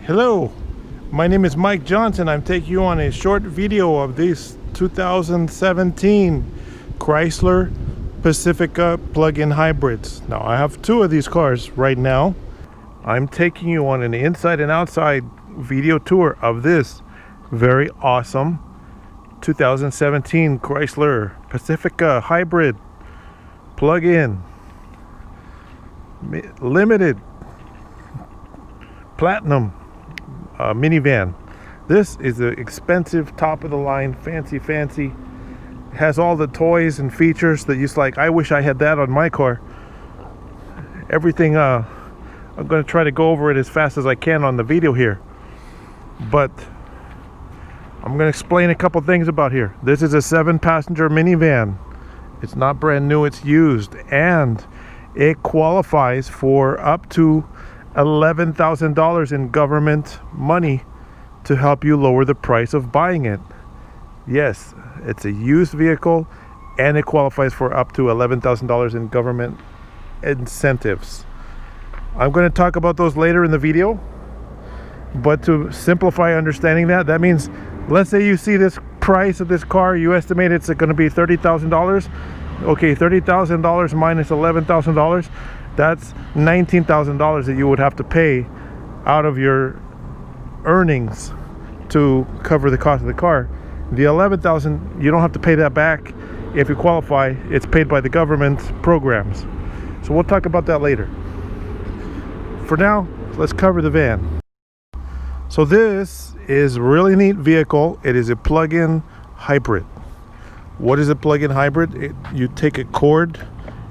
Hello, my name is Mike Johnson. I'm taking you on a short video of this 2017 Chrysler Pacifica plug-in hybrids. Now I have two of these cars right now. I'm taking you on an inside and outside video tour of this very awesome 2017 Chrysler Pacifica hybrid plug-in limited Platinum minivan. This is an expensive, top of the line, fancy. It has all the toys and features that you like. I wish I had that on my car. Everything. I'm going to try to go over it as fast as I can on the video here, but I'm going to explain a couple things about here. This is a 7-passenger minivan. It's not brand new, it's used, and it qualifies for up to $11,000 in government money to help you lower the price of buying it. Yes, it's a used vehicle and it qualifies for up to $11,000 in government incentives. I'm going to talk about those later in the video, but to simplify understanding that means, let's say you see this price of this car, you estimate it's going to be $30,000. Okay, $30,000 minus $11,000, that's $19,000 that you would have to pay out of your earnings to cover the cost of the car. The $11,000, you don't have to pay that back. If you qualify, it's paid by the government programs. So we'll talk about that later. For now, let's cover the van. So this is a really neat vehicle. It is a plug-in hybrid. What is a plug-in hybrid? You take a cord,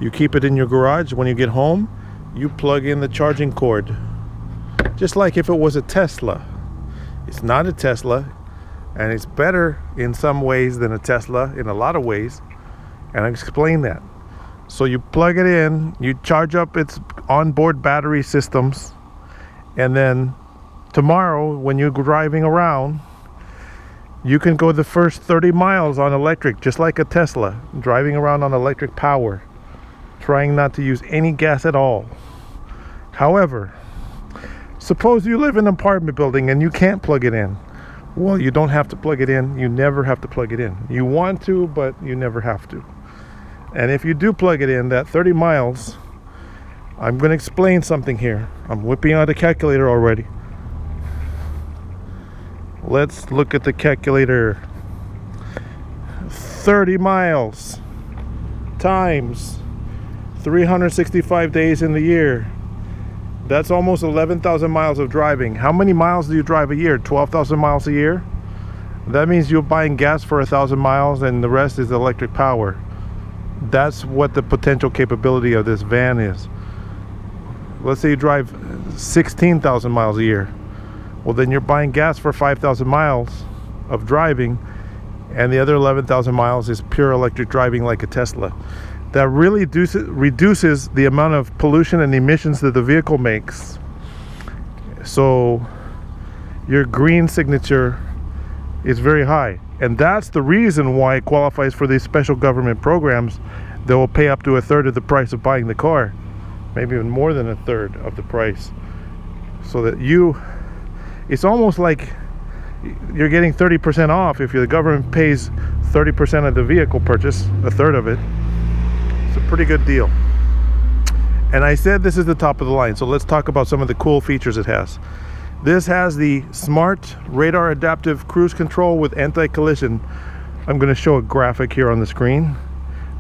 you keep it in your garage. When you get home, you plug in the charging cord. Just like if it was a Tesla. It's not a Tesla, and it's better in some ways than a Tesla in a lot of ways, and I'll explain that. So you plug it in, you charge up its onboard battery systems, and then tomorrow when you're driving around, you can go the first 30 miles on electric, just like a Tesla, driving around on electric power, trying not to use any gas at all. However, suppose you live in an apartment building and you can't plug it in. Well, you don't have to plug it in. You never have to plug it in. You want to, but you never have to. And if you do plug it in, that 30 miles, I'm going to explain something here. I'm whipping out a calculator already. Let's look at the calculator. 30 miles times 365 days in the year. That's almost 11,000 miles of driving. How many miles do you drive a year? 12,000 miles a year? That means you're buying gas for 1,000 miles and the rest is electric power. That's what the potential capability of this van is. Let's say you drive 16,000 miles a year. Well, then you're buying gas for 5,000 miles of driving, and the other 11,000 miles is pure electric driving like a Tesla. That really reduces the amount of pollution and emissions that the vehicle makes. So your green signature is very high, and that's the reason why it qualifies for these special government programs that will pay up to 1/3 of the price of buying the car, maybe even more than 1/3 of the price, so that it's almost like you're getting 30% off if the government pays 30% of the vehicle purchase, 1/3 of it. It's a pretty good deal. And I said this is the top of the line, so let's talk about some of the cool features it has. This has the smart radar adaptive cruise control with anti-collision. I'm going to show a graphic here on the screen.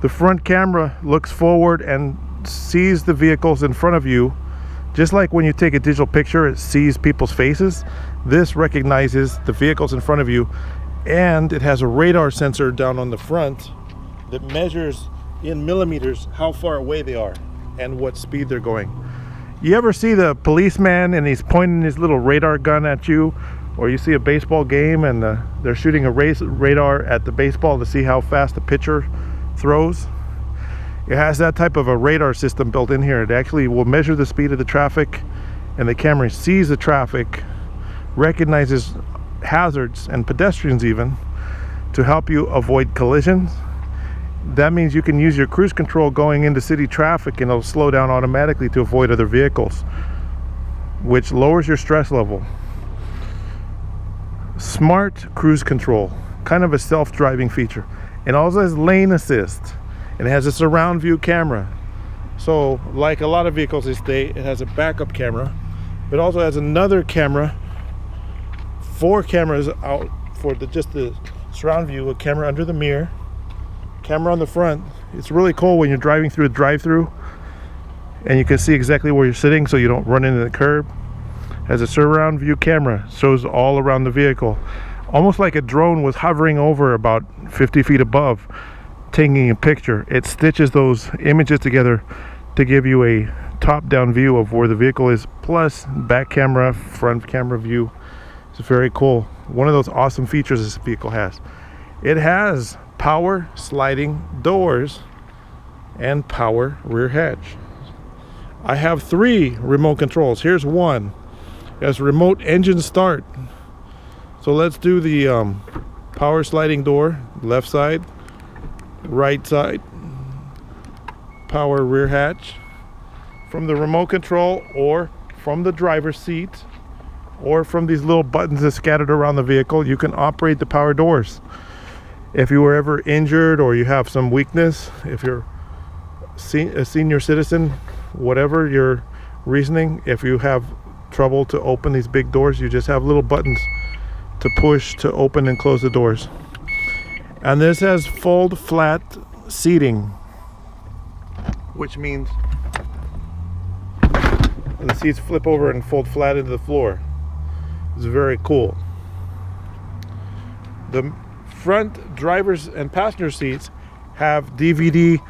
The front camera looks forward and sees the vehicles in front of you. Just like when you take a digital picture, it sees people's faces. This recognizes the vehicles in front of you, and it has a radar sensor down on the front that measures in millimeters how far away they are and what speed they're going. You ever see the policeman and he's pointing his little radar gun at you, or you see a baseball game and they're shooting a radar at the baseball to see how fast the pitcher throws? It has that type of a radar system built in here. It actually will measure the speed of the traffic, and the camera sees the traffic, recognizes hazards and pedestrians even, to help you avoid collisions. That means you can use your cruise control going into city traffic, and it'll slow down automatically to avoid other vehicles, which lowers your stress level. smart cruise control, kind of a self-driving feature. It also has lane assist, and it has a surround view camera. So like a lot of vehicles these days, it has a backup camera, but also has another camera, 4 cameras out for just the surround view, a camera under the mirror, camera on the front. It's really cool when you're driving through a drive-through and you can see exactly where you're sitting so you don't run into the curb. Has a surround view camera, shows all around the vehicle, almost like a drone was hovering over about 50 feet above, taking a picture. It stitches those images together to give you a top-down view of where the vehicle is, plus back camera, front camera view. It's very cool. One of those awesome features this vehicle has. It has power sliding doors and power rear hatch. I have 3 remote controls. Here's one. It has remote engine start. So let's do the power sliding door, left side, right side, power rear hatch. From the remote control, or from the driver's seat, or from these little buttons that are scattered around the vehicle, you can operate the power doors. If you were ever injured or you have some weakness, if you're a senior citizen, whatever your reasoning, if you have trouble to open these big doors, you just have little buttons to push to open and close the doors. And this has fold flat seating, which means the seats flip over and fold flat into the floor. It's very cool. The front driver's and passenger seats have DVD,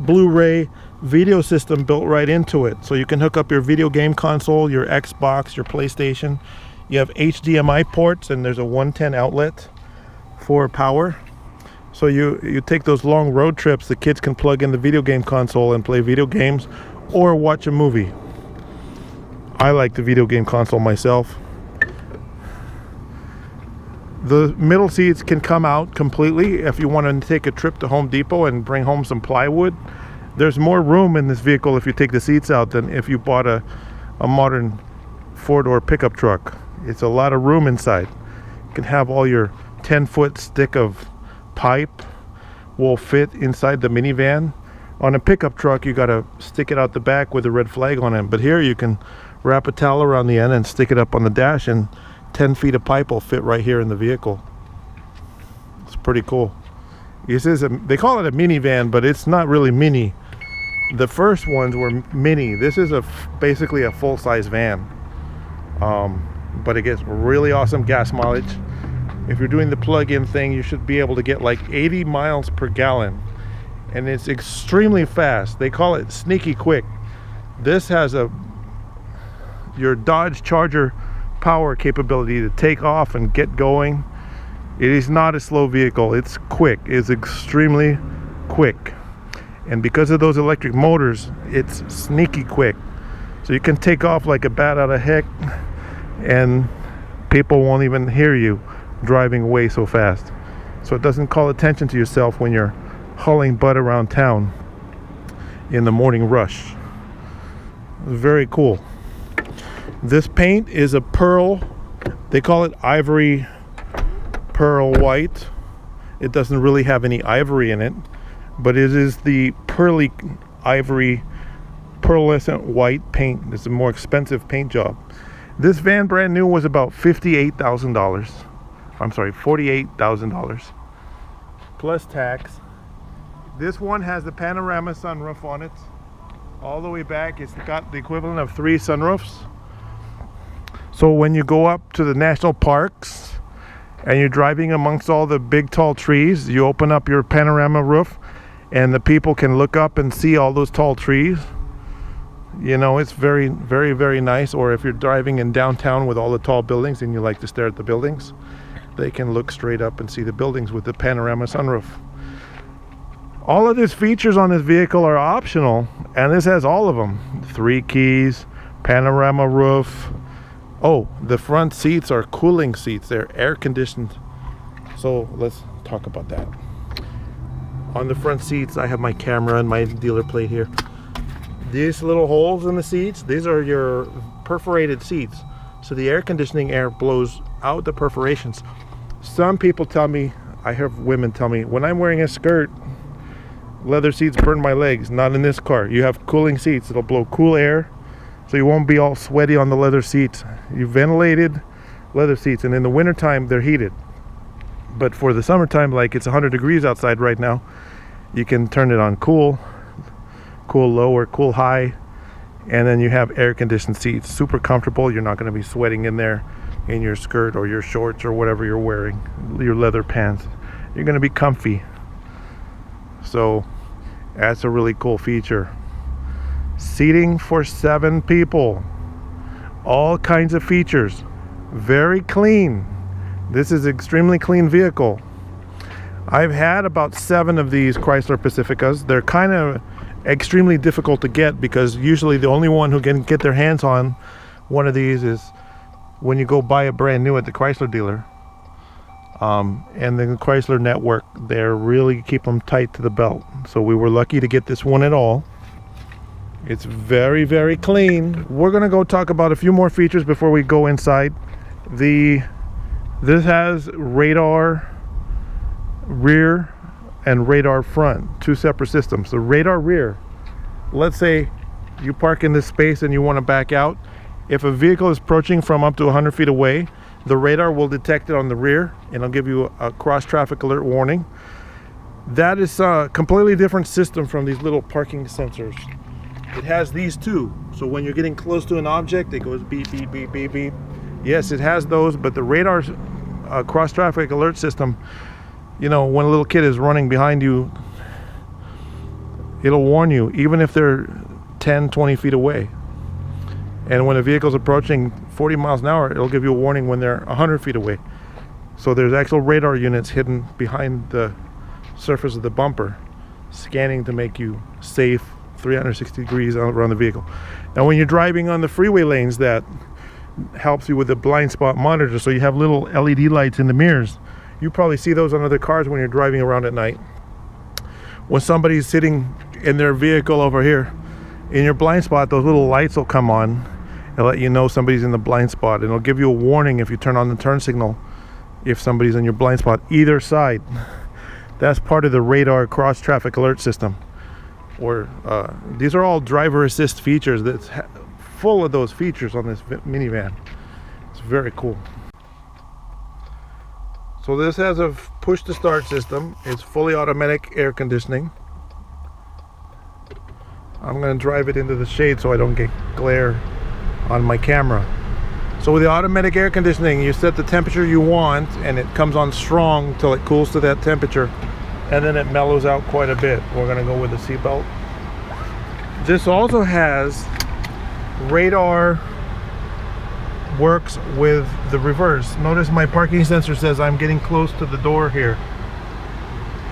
Blu-ray video system built right into it. So you can hook up your video game console, your Xbox, your PlayStation. You have HDMI ports, and there's a 110 outlet for power. So you take those long road trips, the kids can plug in the video game console and play video games or watch a movie. I like the video game console myself. The middle seats can come out completely if you want to take a trip to Home Depot and bring home some plywood. There's more room in this vehicle if you take the seats out than if you bought a modern 4-door pickup truck. It's a lot of room inside. You can have all your 10-foot stick of pipe will fit inside the minivan. On a pickup truck, you got to stick it out the back with a red flag on it. But here you can wrap a towel around the end and stick it up on the dash, and 10 feet of pipe will fit right here in the vehicle. It's pretty cool. This is they call it a minivan, but it's not really mini. The first ones were mini. This is basically a full-size van. But it gets really awesome gas mileage. If you're doing the plug-in thing, you should be able to get like 80 miles per gallon. And it's extremely fast. They call it sneaky quick. This has your Dodge Charger power capability to take off and get going. It is not a slow vehicle. It's quick. It's extremely quick. And because of those electric motors, it's sneaky quick. So you can take off like a bat out of heck, and people won't even hear you driving away so fast. So it doesn't call attention to yourself when you're hauling butt around town in the morning rush. Very cool. This paint is a pearl. They call it ivory pearl white. It doesn't really have any ivory in it, but it is the pearly ivory pearlescent white paint. It's a more expensive paint job. This van brand new was about $58,000. I'm sorry, $48,000 plus tax. This one has the panorama sunroof on it all the way back. It's got the equivalent of 3 sunroofs. So when you go up to the national parks and you're driving amongst all the big tall trees, you open up your panorama roof and the people can look up and see all those tall trees. You know, it's very, very, very nice. Or if you're driving in downtown with all the tall buildings and you like to stare at the buildings, they can look straight up and see the buildings with the panorama sunroof. All of these features on this vehicle are optional, and this has all of them. 3 keys, panorama roof. Oh, the front seats are cooling seats. They're air conditioned. So let's talk about that. On the front seats, I have my camera and my dealer plate here. These little holes in the seats, these are your perforated seats. So the air conditioning air blows out the perforations. Some people tell me, I have women tell me, when I'm wearing a skirt, leather seats burn my legs. Not in this car. You have cooling seats. It'll blow cool air, so you won't be all sweaty on the leather seats. You ventilated leather seats, and in the wintertime they're heated. But for the summertime, like it's 100 degrees outside right now, you can turn it on cool low or cool high, and then you have air conditioned seats. Super comfortable. You're not going to be sweating in there in your skirt or your shorts or whatever you're wearing, your leather pants. You're going to be comfy. So that's a really cool feature. Seating for 7 people. All kinds of features. Very clean. This is an extremely clean vehicle. I've had about 7 of these Chrysler Pacificas. They're kind of extremely difficult to get because usually the only one who can get their hands on one of these is when you go buy a brand new at the Chrysler dealer. And the Chrysler network, they really keep them tight to the belt. So we were lucky to get this one at all. It's very, very clean. We're gonna go talk about a few more features before we go inside. This has radar rear and radar front, 2 separate systems. The radar rear, let's say you park in this space and you want to back out. If a vehicle is approaching from up to 100 feet away, the radar will detect it on the rear and it'll give you a cross traffic alert warning. That is a completely different system from these little parking sensors. It has these too, so when you're getting close to an object, it goes beep, beep, beep, beep, beep. Yes, it has those, but the radar cross traffic alert system, you know, when a little kid is running behind you, it'll warn you even if they're 10-20 feet away. And when a vehicle's approaching 40 miles an hour, it'll give you a warning when they're 100 feet away. So there's actual radar units hidden behind the surface of the bumper, scanning to make you safe 360 degrees around the vehicle. Now when you're driving on the freeway lanes, that helps you with the blind spot monitor, so you have little LED lights in the mirrors. You probably see those on other cars when you're driving around at night. When somebody's sitting in their vehicle over here, in your blind spot, those little lights will come on and let you know somebody's in the blind spot, and it'll give you a warning if you turn on the turn signal if somebody's in your blind spot, either side. That's part of the radar cross traffic alert system. Or these are all driver assist features. That's full of those features on this minivan. It's very cool. So this has a push to start system. It's fully automatic air conditioning. I'm going to drive it into the shade so I don't get glare on my camera. So with the automatic air conditioning, you set the temperature you want and it comes on strong till it cools to that temperature, and then it mellows out quite a bit. We're going to go with the seatbelt. This also has radar, works with the reverse. Notice my parking sensor says I'm getting close to the door here.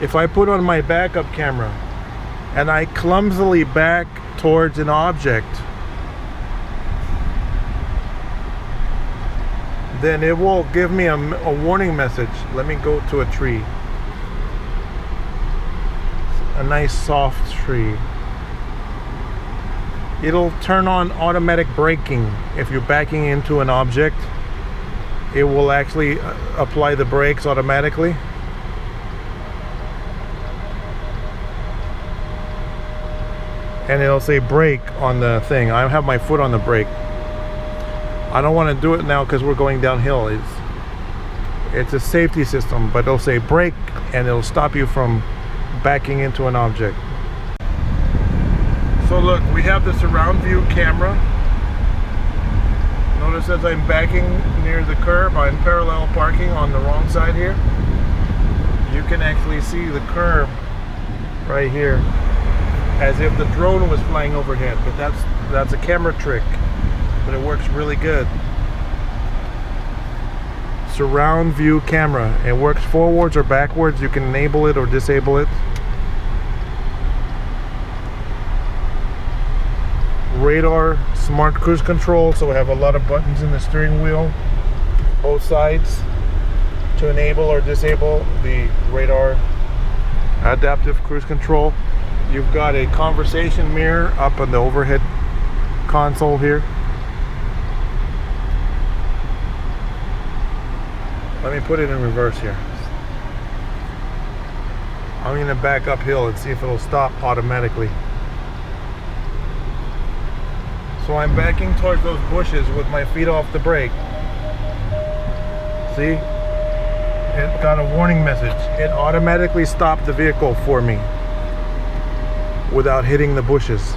If I put on my backup camera and I clumsily back towards an object, then it will give me a warning message. Let me go to a tree. A nice soft tree. It'll turn on automatic braking. If you're backing into an object, it will actually apply the brakes automatically. And it'll say brake on the thing. I have my foot on the brake. I don't want to do it now because we're going downhill. It's a safety system, but it'll say brake and it'll stop you from backing into an object. So look, we have the surround view camera. Notice as I'm backing near the curb, I'm parallel parking on the wrong side here. You can actually see the curb right here, as if the drone was flying overhead, but that's a camera trick, but it works really good. Surround view camera. It works forwards or backwards. You can enable it or disable it. Radar smart cruise control, so we have a lot of buttons in the steering wheel, both sides, to enable or disable the radar adaptive cruise control. You've got a conversation mirror up on the overhead console here. Let me put it in reverse here. I'm going to back uphill and see if it'll stop automatically. So I'm backing towards those bushes with my feet off the brake. See? It got a warning message. It automatically stopped the vehicle for me without hitting the bushes.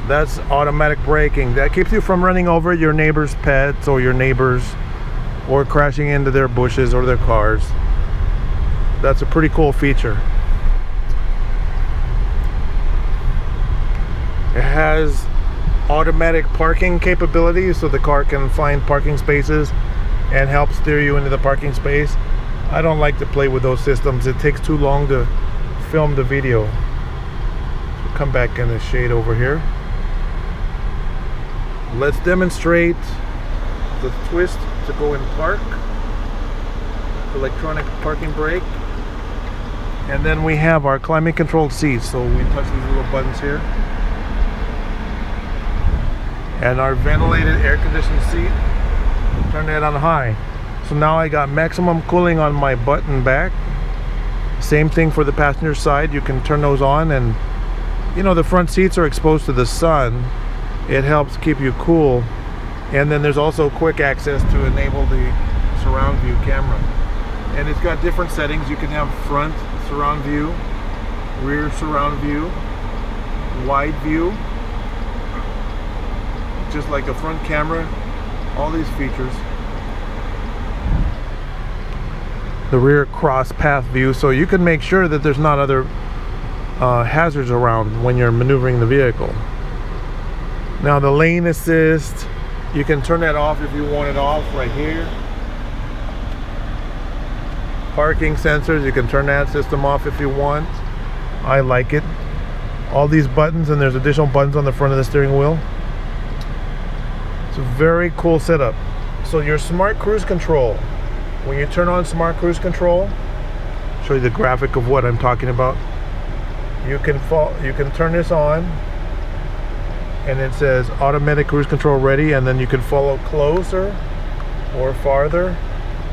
That's automatic braking. That keeps you from running over your neighbor's pets or your neighbors, or crashing into their bushes or their cars. That's a pretty cool feature. It has automatic parking capabilities, so the car can find parking spaces and help steer you into the parking space. I don't like to play with those systems. It takes too long to film the video. So come back in the shade over here. Let's demonstrate the twist to go in park. Electronic parking brake. And then we have our climate controlled seats. So we touch these little buttons here. And our ventilated air conditioned seat. Turn that on high. So now I got maximum cooling on my butt and back. Same thing for the passenger side. You can turn those on, and you know, the front seats are exposed to the sun. It helps keep you cool. And then there's also quick access to enable the surround view camera. And it's got different settings. You can have front surround view, rear surround view, wide view, just like a front camera, all these features. The rear cross path view, so you can make sure that there's not other hazards around when you're maneuvering the vehicle. Now the lane assist, you can turn that off if you want it off right here. Parking sensors, you can turn that system off if you want. I like it. All these buttons, and there's additional buttons on the front of the steering wheel. It's a very cool setup. So your smart cruise control, when you turn on smart cruise control, show you the graphic of what I'm talking about. You can turn this on, and it says automatic cruise control ready, and then you can follow closer or farther.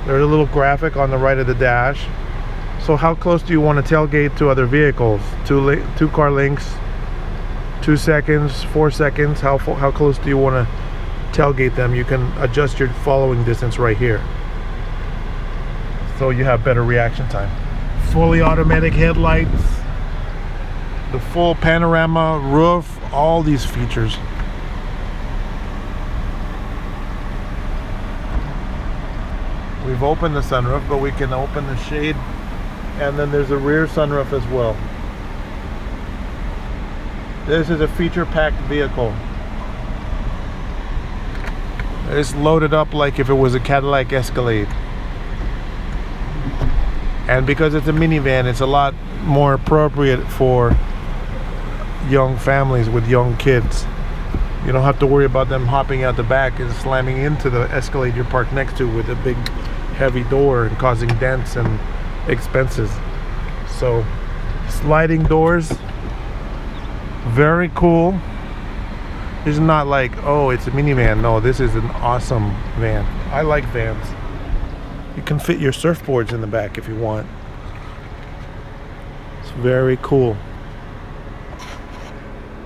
There's a little graphic on the right of the dash. So how close do you want to tailgate to other vehicles? Two car lengths, 2 seconds, 4 seconds. How close do you want to tailgate them? You can adjust your following distance right here, so you have better reaction time. Fully automatic headlights, the full panorama roof, all these features. We've opened the sunroof, but we can open the shade, and then there's a rear sunroof as well. This is a feature-packed vehicle. It's loaded up like if it was a Cadillac Escalade. And because it's a minivan, it's a lot more appropriate for young families with young kids. You don't have to worry about them hopping out the back and slamming into the Escalade you're parked next to with a big heavy door and causing dents and expenses. So sliding doors, very cool. This is not like, oh, it's a minivan. No, this is an awesome van. I like vans. You can fit your surfboards in the back if you want. It's very cool.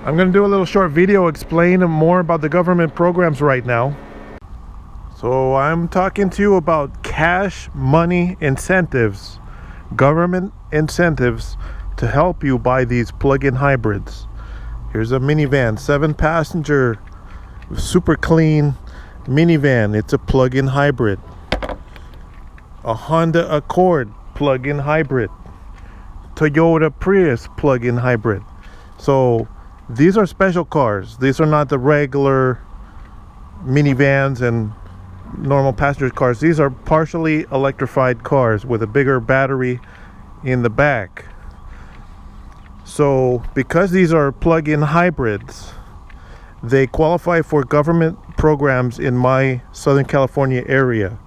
I'm going to do a little short video explaining more about the government programs right now. So I'm talking to you about cash money incentives, government incentives to help you buy these plug-in hybrids. Here's a minivan, 7-passenger, super clean minivan. It's a plug-in hybrid. A Honda Accord plug-in hybrid. Toyota Prius plug-in hybrid. So these are special cars. These are not the regular minivans and normal passenger cars. These are partially electrified cars with a bigger battery in the back. So because these are plug-in hybrids, they qualify for government programs in my Southern California area.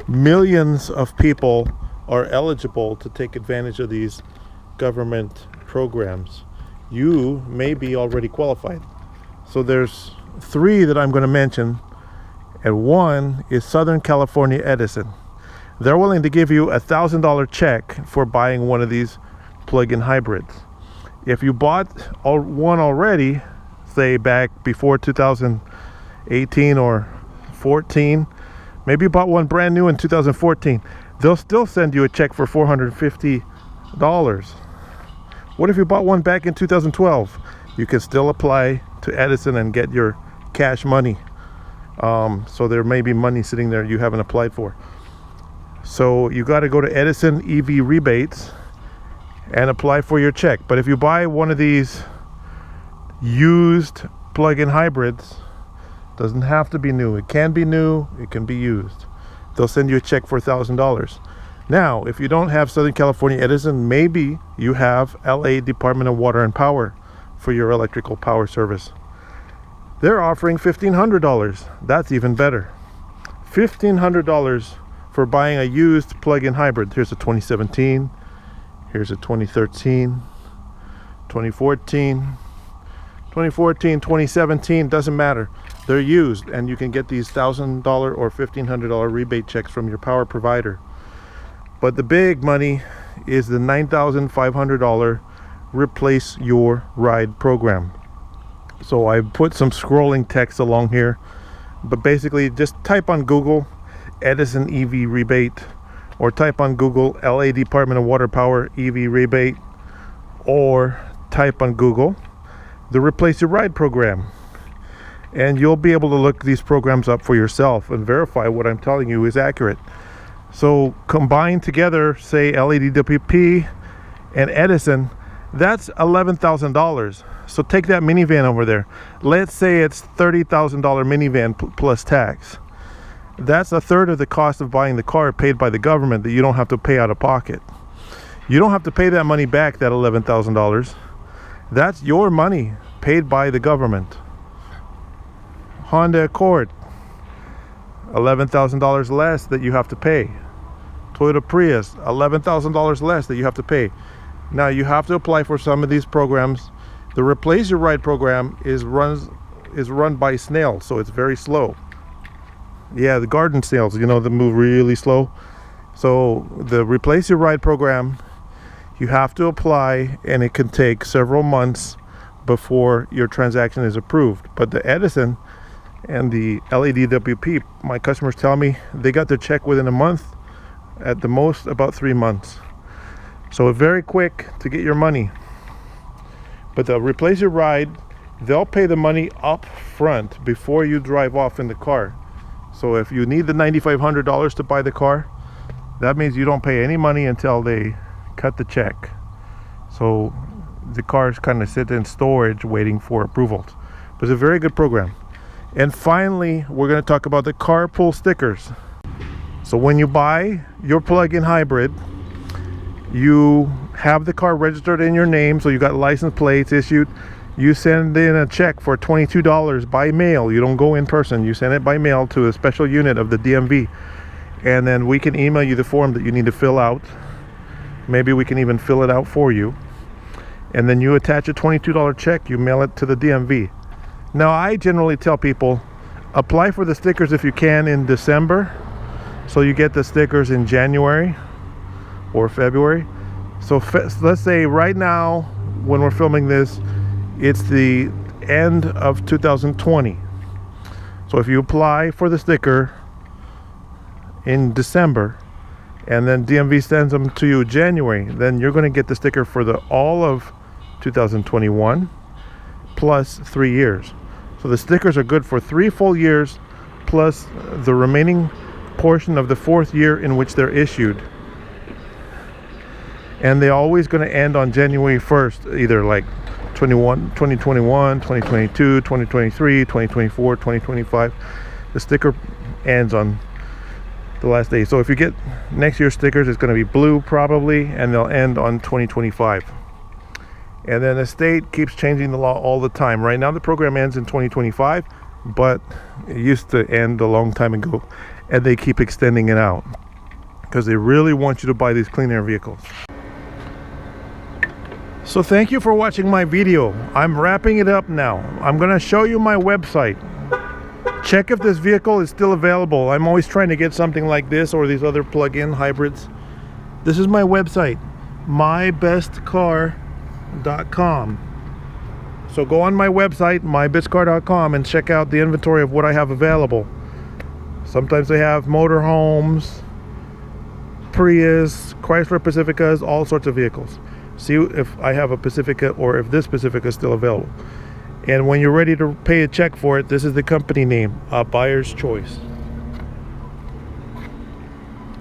Millions of people are eligible to take advantage of these government programs. You may be already qualified. So there's 3 that I'm going to mention, and one is Southern California Edison. they're willing to give you $1,000 check for buying one of these plug-in hybrids. If you bought one already, say back before 2018 or 14, maybe you bought one brand new in 2014, they'll still send you a check for $450. What if you bought one back in 2012? You can still apply to Edison and get your cash money. So there may be money sitting there you haven't applied for. So you got to go to Edison EV Rebates and apply for your check. But if you buy one of these used plug-in hybrids, doesn't have to be new. It can be new, it can be used. They'll send you a check for $1,000. Now, if you don't have Southern California Edison, maybe you have LA Department of Water and Power for your electrical power service. They're offering $1,500. That's even better. $1,500 for buying a used plug-in hybrid. Here's a 2017, here's a 2013, 2014, 2017, doesn't matter. They're used, and you can get these $1,000 or $1,500 rebate checks from your power provider. But the big money is the $9,500 replace your ride program. So I put some scrolling text along here, but basically just type on Google Edison EV rebate, or type on Google LA Department of Water Power EV rebate, or type on Google the replace your ride program, and you'll be able to look these programs up for yourself and verify what I'm telling you is accurate. So combined together, say LADWP and Edison, that's $11,000. So take that minivan over there. Let's say it's $30,000 minivan plus tax. That's a third of the cost of buying the car paid by the government that you don't have to pay out of pocket. You don't have to pay that money back, that $11,000. That's your money paid by the government. Honda Accord, $11,000 less that you have to pay. Toyota Prius, $11,000 less that you have to pay. Now you have to apply for some of these programs. The Replace Your Ride program is run by snails, so it's very slow. Yeah, the garden snails, you know, they move really slow. So the Replace Your Ride program, you have to apply, and it can take several months before your transaction is approved. But the Edison and the LADWP, my customers tell me they got their check within a month, at the most about 3 months. So very quick to get your money. But the Replace Your Ride, they'll pay the money up front before you drive off in the car. So if you need the $9,500 to buy the car, that means you don't pay any money until they cut the check. So the cars kind of sit in storage waiting for approvals. But it's a very good program. And finally, we're going to talk about the Carpool stickers. So when you buy your plug-in hybrid, you have the car registered in your name, so you got license plates issued. You send in a check for $22 by mail. You don't go in person. You send it by mail to a special unit of the DMV, and then we can email you the form that you need to fill out. Maybe we can even fill it out for you, and then you attach a $22 check. You mail it to the DMV. Now I generally tell people, apply for the stickers if you can in December, so you get the stickers in January or February. So let's say right now, when we're filming this, it's the end of 2020. So if you apply for the sticker in December, and then DMV sends them to you in January, then you're going to get the sticker for all of 2021 plus 3 years. So the stickers are good for 3 full years plus the remaining portion of the 4th year in which they're issued. And they're always going to end on January 1st, either like 2021, 2022, 2023, 2024, 2025. The sticker ends on the last day. So if you get next year's stickers, it's going to be blue probably, and they'll end on 2025. And then the state keeps changing the law all the time. Right now the program ends in 2025, but it used to end a long time ago, and they keep extending it out because they really want you to buy these clean air vehicles. So thank you for watching my video. I'm wrapping it up now. I'm going to show you my website. Check if this vehicle is still available. I'm always trying to get something like this or these other plug-in hybrids. This is my website, mybestcar.com. So go on my website, mybestcar.com, and check out the inventory of what I have available. Sometimes they have motorhomes, Prius, Chrysler Pacificas, all sorts of vehicles. See if I have a Pacifica or if this Pacifica is still available. And when you're ready to pay a check for it, this is the company name, Buyer's Choice.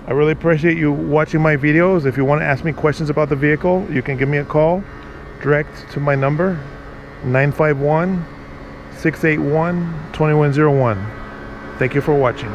I really appreciate you watching my videos. If you want to ask me questions about the vehicle, you can give me a call direct to my number, 951-681-2101. Thank you for watching.